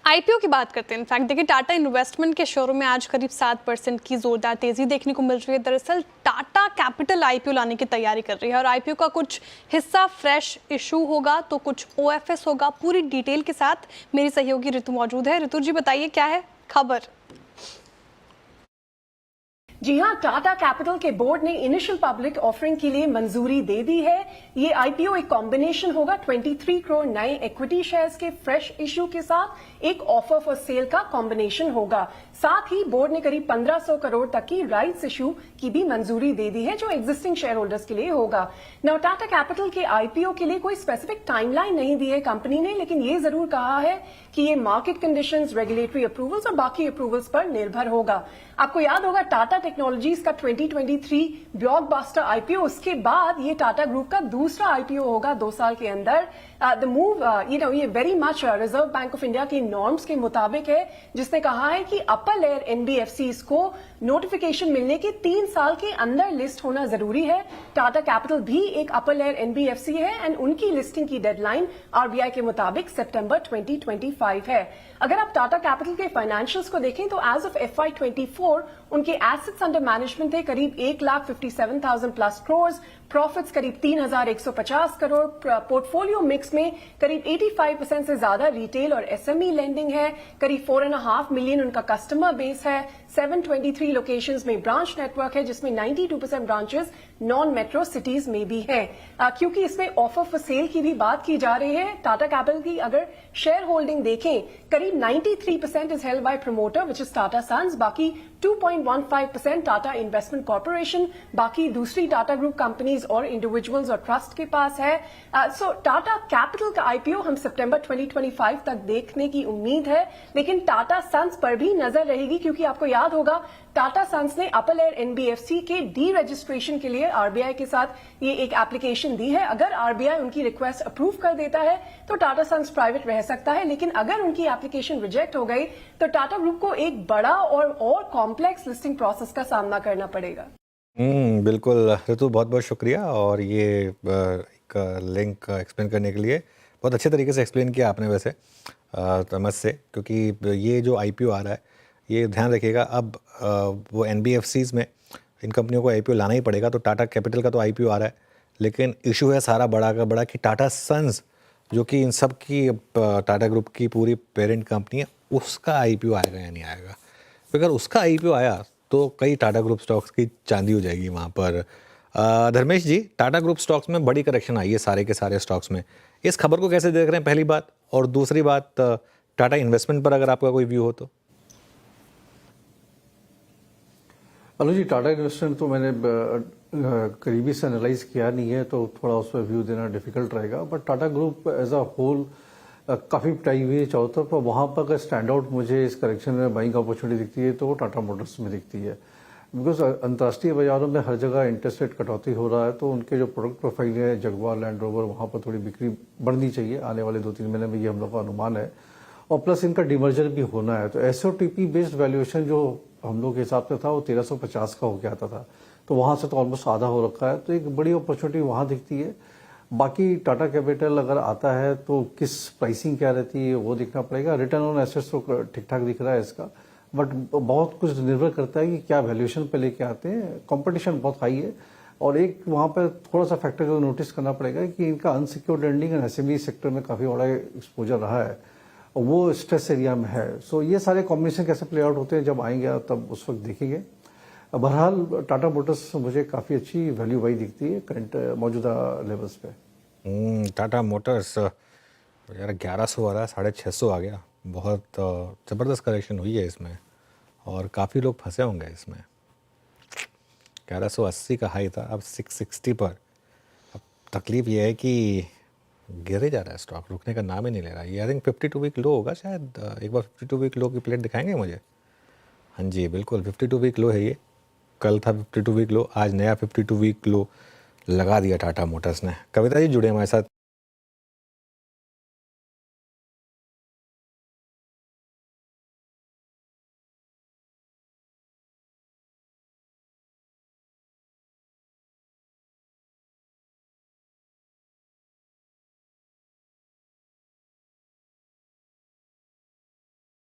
IPO की बात करते हैं। इनफैक्ट देखिए, टाटा इन्वेस्टमेंट के शेयरों में आज करीब 7% की जोरदार तेजी देखने को मिल रही है। दरअसल टाटा कैपिटल आईपीओ लाने की तैयारी कर रही है और आईपीओ का कुछ हिस्सा फ्रेश इशू होगा तो कुछ ओएफएस होगा। पूरी डिटेल के साथ मेरी सहयोगी ऋतु मौजूद है। ऋतु जी, बताइए क्या है खबर। जी हां, टाटा कैपिटल के बोर्ड ने इनिशियल पब्लिक ऑफरिंग के लिए मंजूरी दे दी है। ये आईपीओ एक कॉम्बिनेशन होगा 23 करोड़ नए इक्विटी शेयर्स के फ्रेश इश्यू के साथ एक ऑफर फॉर सेल का कॉम्बिनेशन होगा। साथ ही बोर्ड ने करीब 1500 करोड़ तक की राइट्स इश्यू की भी मंजूरी दे दी है, जो एग्जिस्टिंग शेयर होल्डर्स के लिए होगा। नाउ टाटा कैपिटल के आईपीओ के लिए कोई स्पेसिफिक टाइमलाइन नहीं दी है कंपनी ने, लेकिन ये जरूर कहा है कि ये मार्केट कंडीशंस, रेगुलेटरी अप्रूवल्स और बाकी अप्रूवल्स पर निर्भर होगा। आपको याद होगा टाटा टेक्नोलॉजीज का 2023 ब्लॉकबस्टर आईपीओ, उसके बाद ये टाटा ग्रुप का दूसरा आईपीओ होगा 2 साल के अंदर। द मूव ये very much reserve bank of India की नॉर्म्स के मुताबिक है, जिसने कहा है कि अपर लेयर एनबीएफसीज को नोटिफिकेशन मिलने के 3 साल के अंदर लिस्ट होना जरूरी है। टाटा कैपिटल भी एक अपर लेयर एनबीएफसी है एंड उनकी लिस्टिंग की डेडलाइन आरबीआई के मुताबिक सितंबर 2025 है। अगर आप टाटा कैपिटल के फाइनेंशियल्स को देखें तो एज ऑफ FY24 उनके एसेट्स अंडर मैनेजमेंट थे करीब 1,57,000 प्लस करोड़, प्रॉफिट्स करीब 3,150 करोड़, पोर्टफोलियो मिक्स में करीब 85% से ज्यादा रिटेल और एसएमई लेंडिंग है, करीब 4.5 मिलियन उनका कस्टमर बेस है, 723 लोकेशंस में ब्रांच नेटवर्क है, जिसमें 92% ब्रांचेस नॉन मेट्रो सिटीज में भी है। क्योंकि इसमें ऑफर फॉर सेल की भी बात की जा रही है, टाटा कैपिटल की अगर शेयर होल्डिंग देखें करीब 93% is held by promoter which is Tata sons, बाकी 2.15% टाटा इन्वेस्टमेंट कॉर्पोरेशन, बाकी दूसरी टाटा ग्रुप कंपनीज और इंडिविजुअल्स और ट्रस्ट के पास है। सो टाटा कैपिटल का आईपीओ हम सितंबर 2025 तक देखने की उम्मीद है, लेकिन टाटा सन्स पर भी नजर रहेगी, क्योंकि आपको याद होगा टाटा सन्स ने अपर लेयर एनबीएफसी के डी रजिस्ट्रेशन के लिए आरबीआई के साथ ये एक एप्लीकेशन दी है। अगर आरबीआई उनकी रिक्वेस्ट अप्रूव कर देता है तो टाटा सन्स प्राइवेट रह सकता है, लेकिन अगर उनकी एप्लीकेशन रिजेक्ट हो गई तो टाटा ग्रुप को एक बड़ा और कॉम्प्लेक्स लिस्टिंग प्रोसेस का सामना करना पड़ेगा। बिल्कुल ऋतु, बहुत बहुत शुक्रिया। और ये एक लिंक एक्सप्लेन करने के लिए बहुत अच्छे तरीके से एक्सप्लेन किया आपने वैसे समझ से, क्योंकि ये जो आईपीओ आ रहा है ये ध्यान रखिएगा, अब वो एनबीएफसीज में इन कंपनियों को आईपीओ लाना ही पड़ेगा। तो टाटा कैपिटल का तो आईपीओ आ रहा है, लेकिन इशू है सारा बड़ा का बड़ा कि टाटा सन्स जो कि इन सब की टाटा ग्रुप की पूरी पेरेंट कंपनी है, उसका आईपीओ आएगा या नहीं आएगा। तो अगर उसका आईपीओ आया तो कई टाटा ग्रुप स्टॉक्स की चांदी हो जाएगी वहाँ पर। धर्मेश जी, टाटा ग्रुप स्टॉक्स में बड़ी करेक्शन आई है सारे के सारे स्टॉक्स में, इस खबर को कैसे देख रहे हैं, पहली बात। और दूसरी बात, टाटा इन्वेस्टमेंट पर अगर आपका कोई व्यू हो तो। हेलो जी, टाटा इन्वेस्टमेंट तो मैंने करीबी से एनालाइज किया नहीं है, तो थोड़ा उस पर व्यू देना डिफिकल्ट रहेगा। But Tata group as a whole काफ़ी पिटाई हुई है चारों तरफ, पर वहाँ पर अगर स्टैंड आउट मुझे इस करेक्शन में बाइंग अपॉर्चुनिटी दिखती है तो वो टाटा मोटर्स में दिखती है। बिकॉज अंतर्राष्ट्रीय बाजारों में हर जगह इंटरेस्ट रेट कटौती हो रहा है, तो उनके जो प्रोडक्ट प्रोफाइल है जगुआर, लैंड रोवर, वहाँ पर थोड़ी बिक्री बढ़नी चाहिए आने वाले 2-3 महीने में, ये हम लोग का अनुमान है। और प्लस इनका डिमर्जर भी होना है, तो एसओटीपी बेस्ड वैल्यूएशन जो हम लोग के हिसाब से था वो 1350 का होके आता था, तो वहां से तो ऑलमोस्ट आधा हो रखा है, तो एक बड़ी अपॉर्चुनिटी वहां दिखती है। बाकी टाटा कैपिटल अगर आता है तो किस प्राइसिंग क्या रहती है वो देखना पड़ेगा। रिटर्न ऑन एसेट्स तो ठीक ठाक दिख रहा है इसका, बट बहुत कुछ निर्भर करता है कि क्या वैल्यूएशन पे लेके आते हैं। कंपटीशन बहुत हाई है, और एक वहां पर थोड़ा सा फैक्टर जो नोटिस करना पड़ेगा कि इनका unsecured lending and SME sector में काफी बड़ा एक्सपोजर रहा है, वो स्ट्रेस एरिया में है। सो ये सारे कॉम्बिनेशन कैसे प्ले आउट होते हैं जब आएंगे तब उस वक्त देखेंगे। बहरहाल टाटा मोटर्स मुझे काफ़ी अच्छी वैल्यू वाई दिखती है करंट मौजूदा लेवल्स पे। टाटा मोटर्स यार 1100 आ रहा है, 650 आ गया, बहुत ज़बरदस्त करेक्शन हुई है इसमें और काफ़ी लोग फंसे होंगे इसमें। 1180 का हाई था, अब 660 पर। अब तकलीफ ये है कि गिरे जा रहा है स्टॉक, रुकने का नाम ही नहीं ले रहा। ये आई थिंक 52 वीक लो होगा शायद। एक बार 52 वीक लो की प्लेट दिखाएंगे मुझे। हाँ जी बिल्कुल, 52 वीक लो है ये। कल था 52 वीक लो, आज नया 52 वीक लो लगा दिया टाटा मोटर्स ने। कविता जी जुड़े हमारे साथ।